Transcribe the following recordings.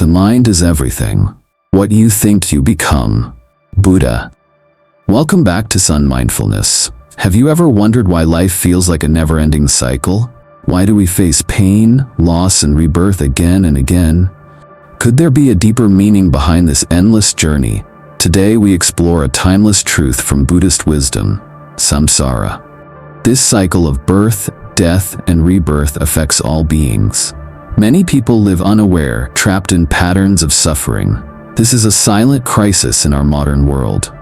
The mind is everything. What you think you become. Buddha. Welcome back to Son.Mindfulness. Have you ever wondered why life feels like a never-ending cycle? Why do we face pain, loss, and rebirth again and again? Could there be a deeper meaning behind this endless journey? Today we explore a timeless truth from Buddhist wisdom, Samsara. This cycle of birth, death, and rebirth affects all beings. Many people live unaware, trapped in patterns of suffering. This is a silent crisis in our modern world.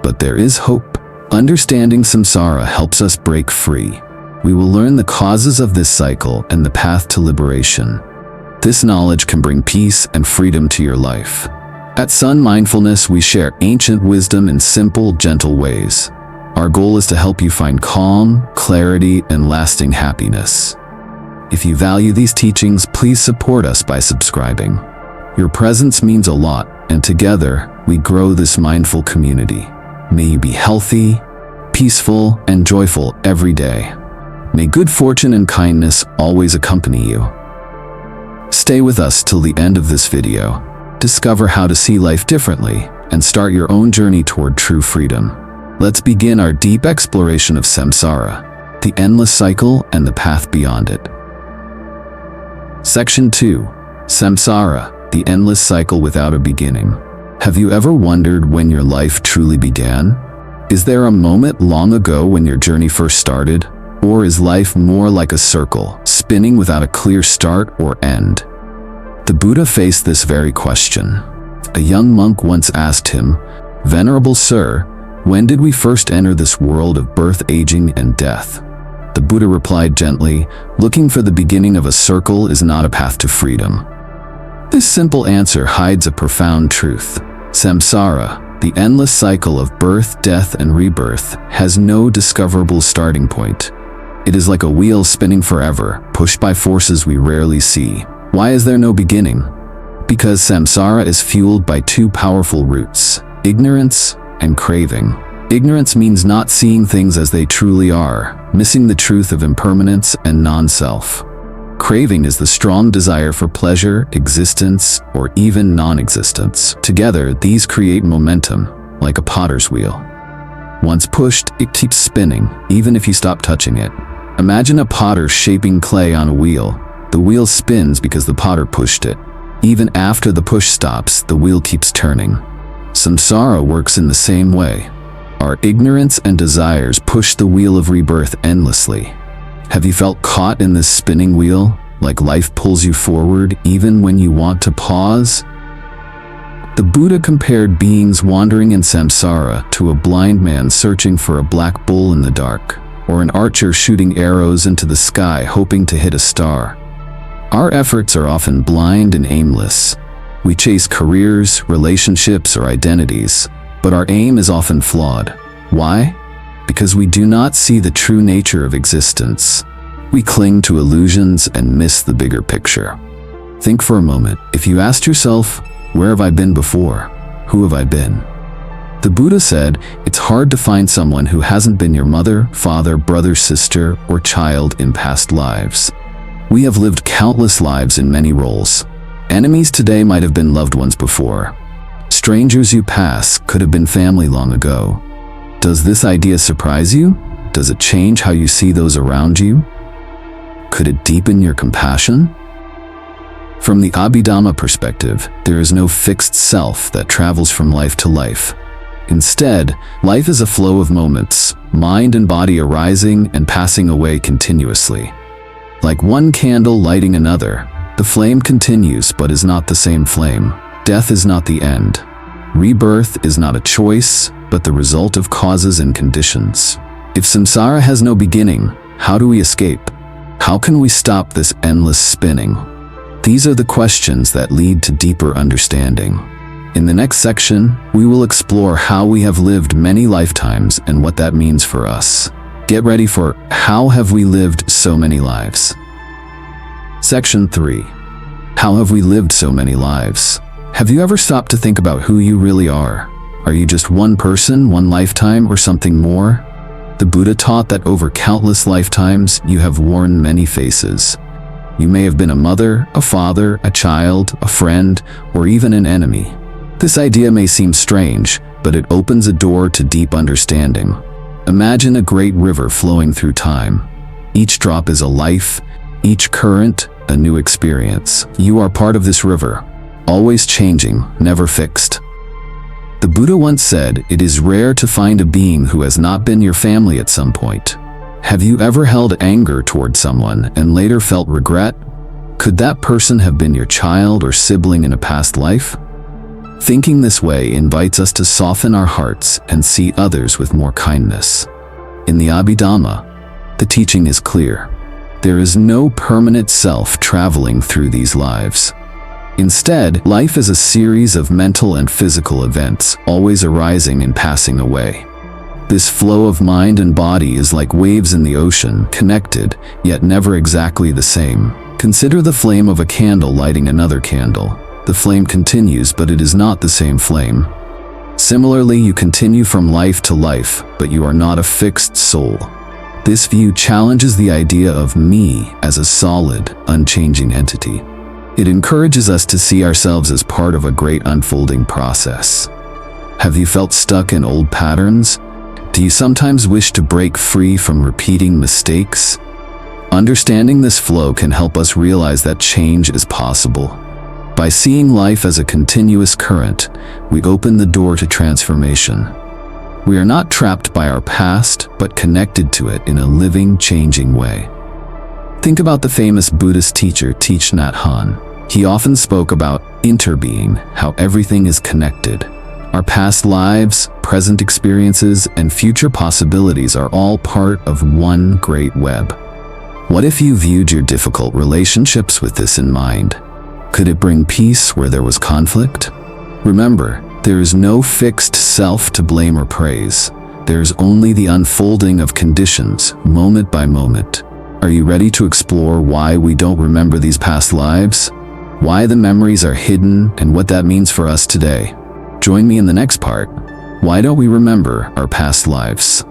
But there is hope. Understanding Samsara helps us break free. We will learn the causes of this cycle and the path to liberation. This knowledge can bring peace and freedom to your life. At Son.Mindfulness, we share ancient wisdom in simple, gentle ways. Our goal is to help you find calm, clarity, and lasting happiness. If you value these teachings, please support us by subscribing. Your presence means a lot, and together, we grow this mindful community. May you be healthy, peaceful, and joyful every day. May good fortune and kindness always accompany you. Stay with us till the end of this video. Discover how to see life differently and start your own journey toward true freedom. Let's begin our deep exploration of Samsara, the endless cycle and the path beyond it. Section 2. Samsara, the endless cycle without a beginning. Have you ever wondered when your life truly began? Is there a moment long ago when your journey first started? Or is life more like a circle, spinning without a clear start or end? The Buddha faced this very question. A young monk once asked him, "Venerable Sir, when did we first enter this world of birth, aging, and death?" The Buddha replied gently, "Looking for the beginning of a circle is not a path to freedom." This simple answer hides a profound truth. Samsara, the endless cycle of birth, death, and rebirth, has no discoverable starting point. It is like a wheel spinning forever, pushed by forces we rarely see. Why is there no beginning? Because Samsara is fueled by two powerful roots, ignorance and craving. Ignorance means not seeing things as they truly are, missing the truth of impermanence and non-self. Craving is the strong desire for pleasure, existence, or even non-existence. Together, these create momentum, like a potter's wheel. Once pushed, it keeps spinning, even if you stop touching it. Imagine a potter shaping clay on a wheel. The wheel spins because the potter pushed it. Even after the push stops, the wheel keeps turning. Samsara works in the same way. Our ignorance and desires push the wheel of rebirth endlessly. Have you felt caught in this spinning wheel, like life pulls you forward even when you want to pause? The Buddha compared beings wandering in samsara to a blind man searching for a black bull in the dark, or an archer shooting arrows into the sky hoping to hit a star. Our efforts are often blind and aimless. We chase careers, relationships, or identities, but our aim is often flawed. Why? Because we do not see the true nature of existence. We cling to illusions and miss the bigger picture. Think for a moment. If you asked yourself, where have I been before? Who have I been? The Buddha said, it's hard to find someone who hasn't been your mother, father, brother, sister, or child in past lives. We have lived countless lives in many roles. Enemies today might have been loved ones before. Strangers you pass could have been family long ago. Does this idea surprise you? Does it change how you see those around you? Could it deepen your compassion? From the Abhidhamma perspective, there is no fixed self that travels from life to life. Instead, life is a flow of moments, mind and body arising and passing away continuously. Like one candle lighting another, the flame continues but is not the same flame. Death is not the end. Rebirth is not a choice, but the result of causes and conditions. If samsara has no beginning, how do we escape? How can we stop this endless spinning? These are the questions that lead to deeper understanding. In the next section, we will explore how we have lived many lifetimes and what that means for us. Get ready for How Have We Lived So Many Lives? Section 3. How have we lived so many lives? Have you ever stopped to think about who you really are? Are you just one person, one lifetime, or something more? The Buddha taught that over countless lifetimes, you have worn many faces. You may have been a mother, a father, a child, a friend, or even an enemy. This idea may seem strange, but it opens a door to deep understanding. Imagine a great river flowing through time. Each drop is a life, each current, a new experience. You are part of this river, always changing, never fixed. The Buddha once said, "It is rare to find a being who has not been your family at some point." Have you ever held anger toward someone and later felt regret? Could that person have been your child or sibling in a past life? Thinking this way invites us to soften our hearts and see others with more kindness. In the Abhidhamma, the teaching is clear. There is no permanent self traveling through these lives. Instead, life is a series of mental and physical events, always arising and passing away. This flow of mind and body is like waves in the ocean, connected, yet never exactly the same. Consider the flame of a candle lighting another candle. The flame continues, but it is not the same flame. Similarly, you continue from life to life, but you are not a fixed soul. This view challenges the idea of me as a solid, unchanging entity. It encourages us to see ourselves as part of a great unfolding process. Have you felt stuck in old patterns? Do you sometimes wish to break free from repeating mistakes? Understanding this flow can help us realize that change is possible. By seeing life as a continuous current, we open the door to transformation. We are not trapped by our past, but connected to it in a living, changing way. Think about the famous Buddhist teacher Thich Nhat Hanh. He often spoke about interbeing, how everything is connected. Our past lives, present experiences, and future possibilities are all part of one great web. What if you viewed your difficult relationships with this in mind? Could it bring peace where there was conflict? Remember, there is no fixed self to blame or praise. There is only the unfolding of conditions, moment by moment. Are you ready to explore why we don't remember these past lives? Why the memories are hidden and what that means for us today? Join me in the next part. Why don't we remember our past lives?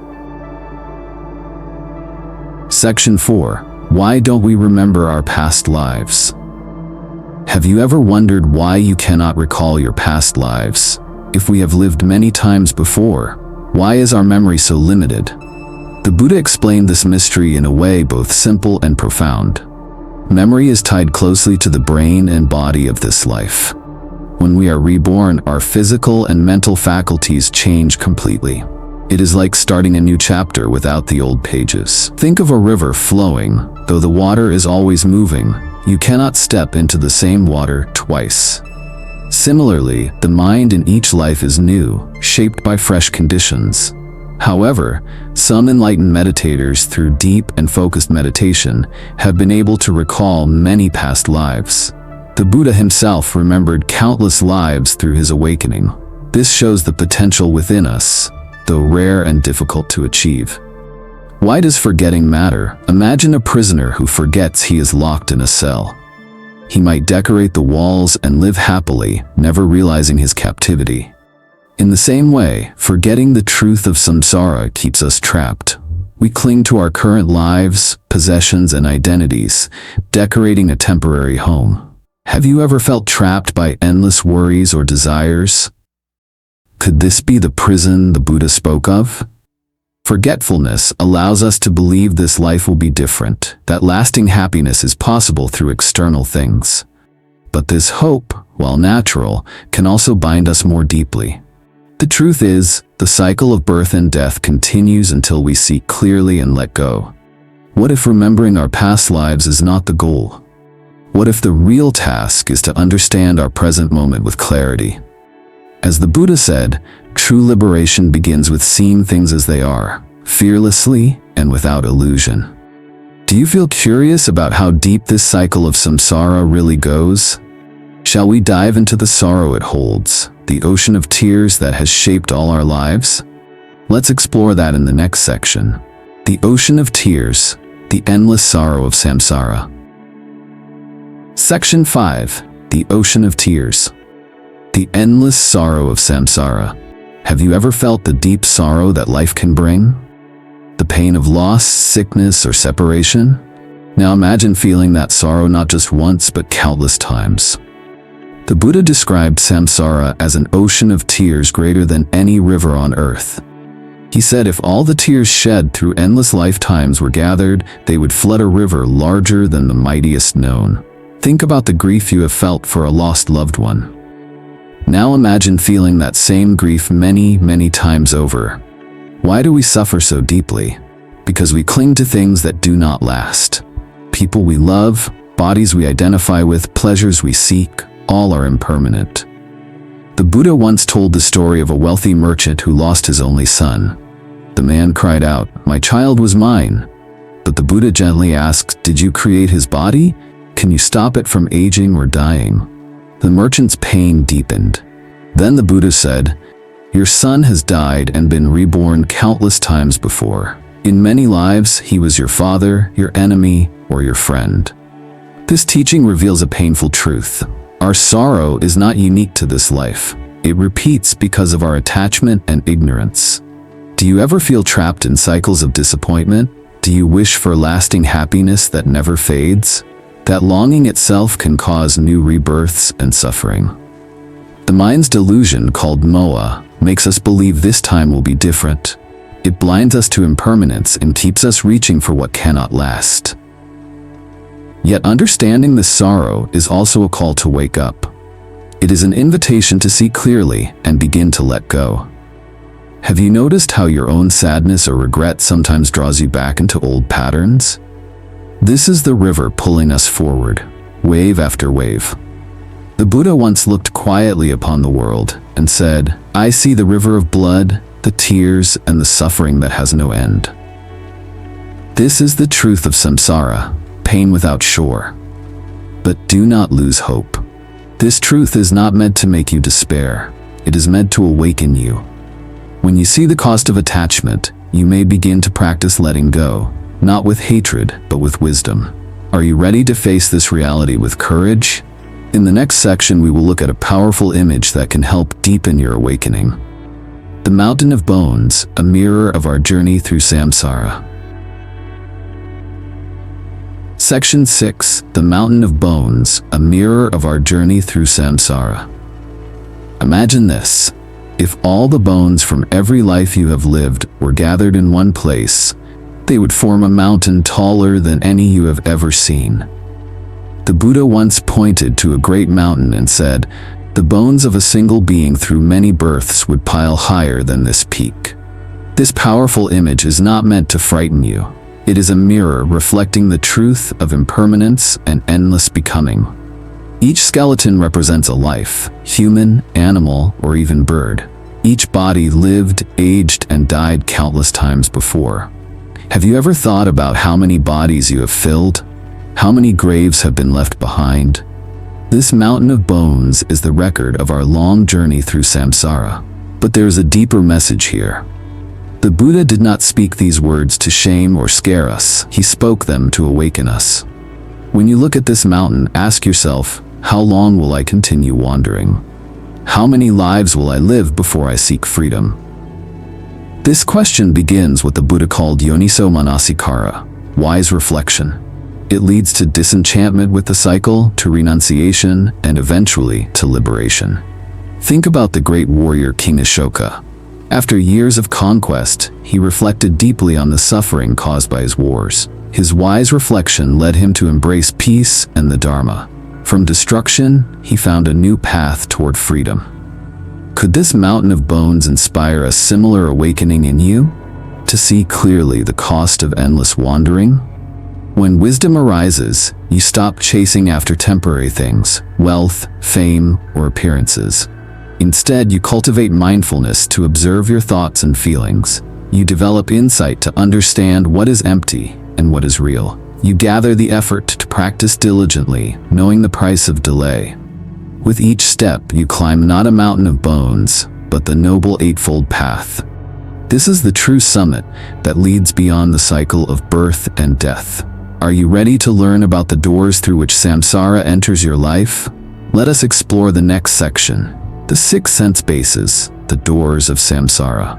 Section 4. Why don't we remember our past lives? Have you ever wondered why you cannot recall your past lives? If we have lived many times before, why is our memory so limited? The Buddha explained this mystery in a way both simple and profound. Memory is tied closely to the brain and body of this life. When we are reborn, our physical and mental faculties change completely. It is like starting a new chapter without the old pages. Think of a river flowing. Though the water is always moving, you cannot step into the same water twice. Similarly, the mind in each life is new, shaped by fresh conditions. However, some enlightened meditators, through deep and focused meditation, have been able to recall many past lives. The Buddha himself remembered countless lives through his awakening. This shows the potential within us, though rare and difficult to achieve. Why does forgetting matter? Imagine a prisoner who forgets he is locked in a cell. He might decorate the walls and live happily, never realizing his captivity. In the same way, forgetting the truth of samsara keeps us trapped. We cling to our current lives, possessions, and identities, decorating a temporary home. Have you ever felt trapped by endless worries or desires? Could this be the prison the Buddha spoke of? Forgetfulness allows us to believe this life will be different, that lasting happiness is possible through external things. But this hope, while natural, can also bind us more deeply. The truth is, the cycle of birth and death continues until we see clearly and let go. What if remembering our past lives is not the goal? What if the real task is to understand our present moment with clarity? As the Buddha said, true liberation begins with seeing things as they are, fearlessly and without illusion. Do you feel curious about how deep this cycle of samsara really goes? Shall we dive into the sorrow it holds, the ocean of tears that has shaped all our lives? Let's explore that in the next section. The ocean of tears, the endless sorrow of samsara. Section 5. The ocean of tears. The endless sorrow of samsara. Have you ever felt the deep sorrow that life can bring? The pain of loss, sickness, or separation? Now imagine feeling that sorrow not just once but countless times. The Buddha described samsara as an ocean of tears greater than any river on earth. He said if all the tears shed through endless lifetimes were gathered, they would flood a river larger than the mightiest known. Think about the grief you have felt for a lost loved one. Now imagine feeling that same grief many, many times over. Why do we suffer so deeply? Because we cling to things that do not last. People we love, bodies we identify with, pleasures we seek, all are impermanent. The Buddha once told the story of a wealthy merchant who lost his only son. The man cried out, "My child was mine." But the Buddha gently asked, "Did you create his body? Can you stop it from aging or dying?" The merchant's pain deepened. Then the Buddha said, "Your son has died and been reborn countless times before. In many lives, he was your father, your enemy, or your friend." This teaching reveals a painful truth. Our sorrow is not unique to this life. It repeats because of our attachment and ignorance. Do you ever feel trapped in cycles of disappointment? Do you wish for lasting happiness that never fades? That longing itself can cause new rebirths and suffering. The mind's delusion, called moha, makes us believe this time will be different. It blinds us to impermanence and keeps us reaching for what cannot last. Yet understanding this sorrow is also a call to wake up. It is an invitation to see clearly and begin to let go. Have you noticed how your own sadness or regret sometimes draws you back into old patterns? This is the river pulling us forward, wave after wave. The Buddha once looked quietly upon the world and said, "I see the river of blood, the tears, and the suffering that has no end." This is the truth of samsara, pain without shore. But do not lose hope. This truth is not meant to make you despair. It is meant to awaken you. When you see the cost of attachment, you may begin to practice letting go, not with hatred, but with wisdom. Are you ready to face this reality with courage? In the next section, we will look at a powerful image that can help deepen your awakening. The Mountain of Bones, a mirror of our journey through samsara. Section 6, The Mountain of Bones, a mirror of our journey through samsara. Imagine this. If all the bones from every life you have lived were gathered in one place, they would form a mountain taller than any you have ever seen. The Buddha once pointed to a great mountain and said, "The bones of a single being through many births would pile higher than this peak." This powerful image is not meant to frighten you. It is a mirror reflecting the truth of impermanence and endless becoming. Each skeleton represents a life, human, animal, or even bird. Each body lived, aged, and died countless times before. Have you ever thought about how many bodies you have filled? How many graves have been left behind? This mountain of bones is the record of our long journey through samsara. But there is a deeper message here. The Buddha did not speak these words to shame or scare us. He spoke them to awaken us. When you look at this mountain, ask yourself, how long will I continue wandering? How many lives will I live before I seek freedom? This question begins what the Buddha called yoniso manasikara, wise reflection. It leads to disenchantment with the cycle, to renunciation, and eventually to liberation. Think about the great warrior King Ashoka. After years of conquest, he reflected deeply on the suffering caused by his wars. His wise reflection led him to embrace peace and the Dharma. From destruction, he found a new path toward freedom. Could this mountain of bones inspire a similar awakening in you? To see clearly the cost of endless wandering? When wisdom arises, you stop chasing after temporary things, wealth, fame, or appearances. Instead, you cultivate mindfulness to observe your thoughts and feelings. You develop insight to understand what is empty and what is real. You gather the effort to practice diligently, knowing the price of delay. With each step, you climb not a mountain of bones, but the noble eightfold path. This is the true summit that leads beyond the cycle of birth and death. Are you ready to learn about the doors through which samsara enters your life? Let us explore the next section, the 6 sense bases, the doors of samsara.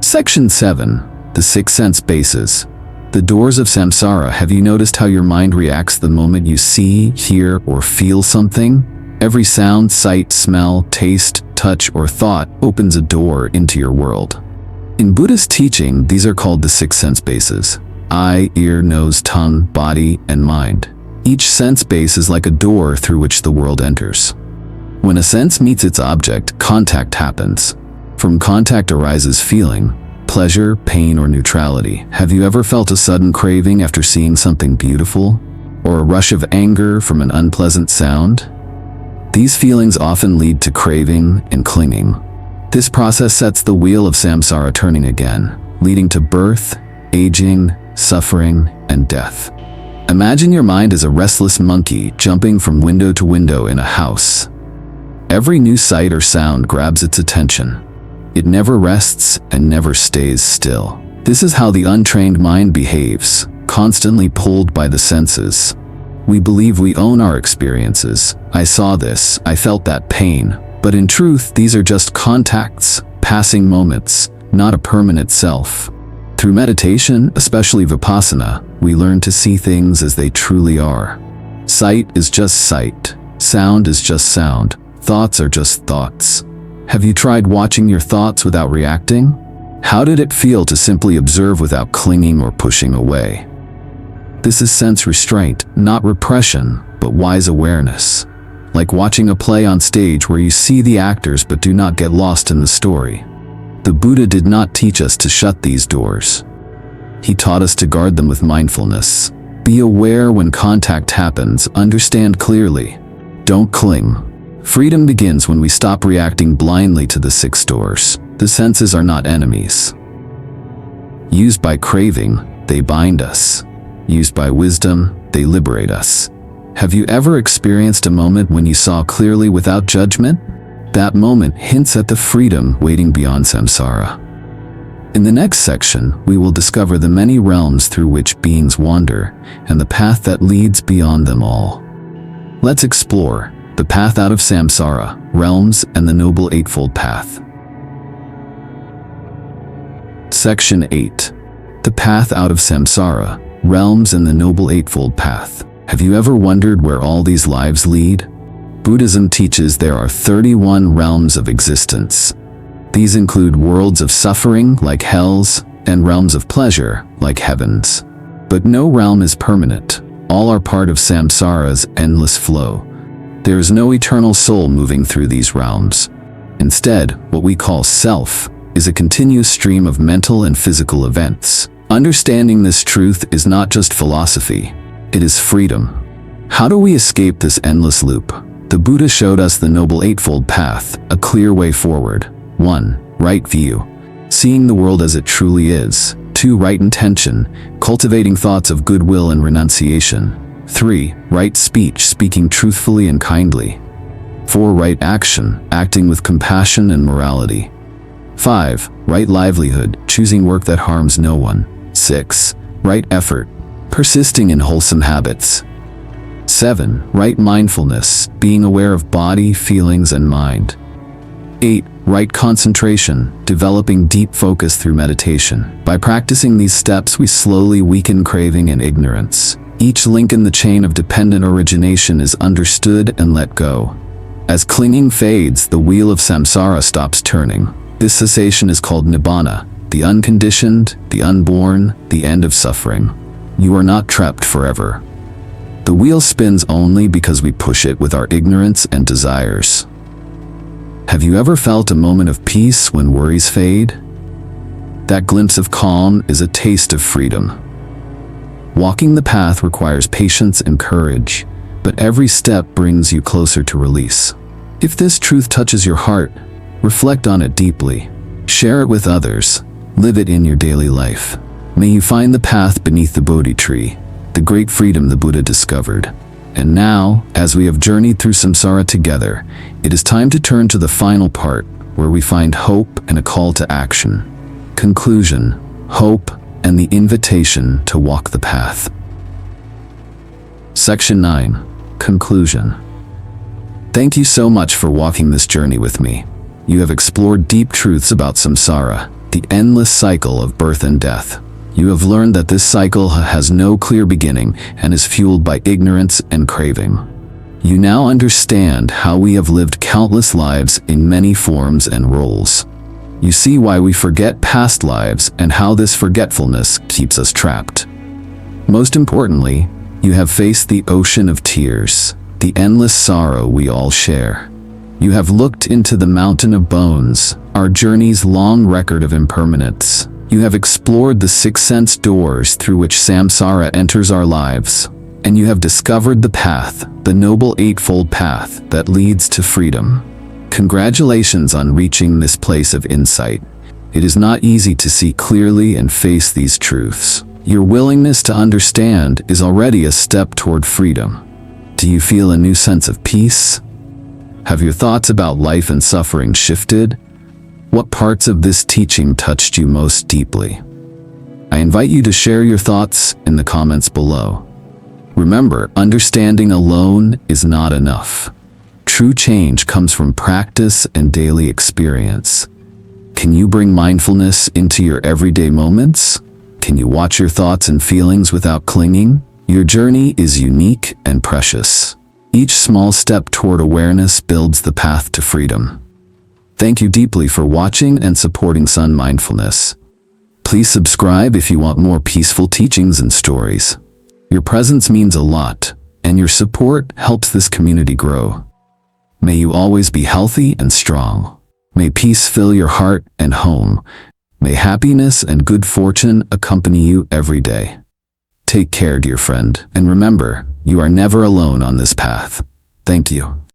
Section 7, the 6 sense bases, The doors of samsara. Have you noticed how your mind reacts the moment you see, hear, or feel something? Every sound, sight, smell, taste, touch, or thought opens a door into your world. In Buddhist teaching, these are called the 6 sense bases: eye, ear, nose, tongue, body, and mind. Each sense base is like a door through which the world enters. When a sense meets its object, contact happens. From contact arises feeling, pleasure, pain, or neutrality. Have you ever felt a sudden craving after seeing something beautiful? Or a rush of anger from an unpleasant sound? These feelings often lead to craving and clinging. This process sets the wheel of samsara turning again, leading to birth, aging, suffering, and death. Imagine your mind as a restless monkey jumping from window to window in a house. Every new sight or sound grabs its attention. It never rests and never stays still. This is how the untrained mind behaves, constantly pulled by the senses. We believe we own our experiences. I saw this, I felt that pain. But in truth, these are just contacts, passing moments, not a permanent self. Through meditation, especially vipassana, we learn to see things as they truly are. Sight is just sight. Sound is just sound. Thoughts are just thoughts. Have you tried watching your thoughts without reacting? How did it feel to simply observe without clinging or pushing away? This is sense restraint, not repression, but wise awareness. Like watching a play on stage where you see the actors but do not get lost in the story. The Buddha did not teach us to shut these doors. He taught us to guard them with mindfulness. Be aware when contact happens, understand clearly. Don't cling. Freedom begins when we stop reacting blindly to the 6 doors. The senses are not enemies. Used by craving, they bind us. Used by wisdom, they liberate us. Have you ever experienced a moment when you saw clearly without judgment? That moment hints at the freedom waiting beyond samsara. In the next section, we will discover the many realms through which beings wander and the path that leads beyond them all. Let's explore the path out of samsara, realms, and the Noble Eightfold Path. Section 8. The path out of samsara, realms, and the Noble Eightfold Path. Have you ever wondered where all these lives lead? Buddhism teaches there are 31 realms of existence. These include worlds of suffering, like hells, and realms of pleasure, like heavens. But no realm is permanent. All are part of samsara's endless flow. There is no eternal soul moving through these realms. Instead, what we call self is a continuous stream of mental and physical events. Understanding this truth is not just philosophy, it is freedom. How do we escape this endless loop? The Buddha showed us the Noble Eightfold Path, a clear way forward. 1. Right view. Seeing the world as it truly is. 2. Right intention. Cultivating thoughts of goodwill and renunciation. 3. Right speech. Speaking truthfully and kindly. 4. Right action. Acting with compassion and morality. 5. Right livelihood. Choosing work that harms no one. 6. Right effort. Persisting in wholesome habits. 7. Right mindfulness, being aware of body, feelings, and mind. 8. Right concentration, developing deep focus through meditation. By practicing these steps, we slowly weaken craving and ignorance. Each link in the chain of dependent origination is understood and let go. As clinging fades, the wheel of samsara stops turning. This cessation is called nibbana, the unconditioned, the unborn, the end of suffering. You are not trapped forever. The wheel spins only because we push it with our ignorance and desires. Have you ever felt a moment of peace when worries fade? That glimpse of calm is a taste of freedom. Walking the path requires patience and courage, but every step brings you closer to release. If this truth touches your heart, reflect on it deeply. Share it with others. Live it in your daily life. May you find the path beneath the Bodhi tree, the great freedom the Buddha discovered. And now, as we have journeyed through samsara together, it is time to turn to the final part, where we find hope and a call to action. Conclusion, hope, and the invitation to walk the path. Section 9. Conclusion. Thank you so much for walking this journey with me. You have explored deep truths about samsara, the endless cycle of birth and death. You have learned that this cycle has no clear beginning and is fueled by ignorance and craving. You now understand how we have lived countless lives in many forms and roles. You see why we forget past lives and how this forgetfulness keeps us trapped. Most importantly, you have faced the ocean of tears, the endless sorrow we all share. You have looked into the mountain of bones, our journey's long record of impermanence. You have explored the six sense doors through which Samsara enters our lives, and you have discovered the path, the noble eightfold path that leads to freedom. Congratulations on reaching this place of insight. It is not easy to see clearly and face these truths. Your willingness to understand is already a step toward freedom. Do you feel a new sense of peace? Have your thoughts about life and suffering shifted? What parts of this teaching touched you most deeply? I invite you to share your thoughts in the comments below. Remember, understanding alone is not enough. True change comes from practice and daily experience. Can you bring mindfulness into your everyday moments? Can you watch your thoughts and feelings without clinging? Your journey is unique and precious. Each small step toward awareness builds the path to freedom. Thank you deeply for watching and supporting Son.Mindfulness. Please subscribe if you want more peaceful teachings and stories. Your presence means a lot, and your support helps this community grow. May you always be healthy and strong. May peace fill your heart and home. May happiness and good fortune accompany you every day. Take care, dear friend, and remember, you are never alone on this path. Thank you.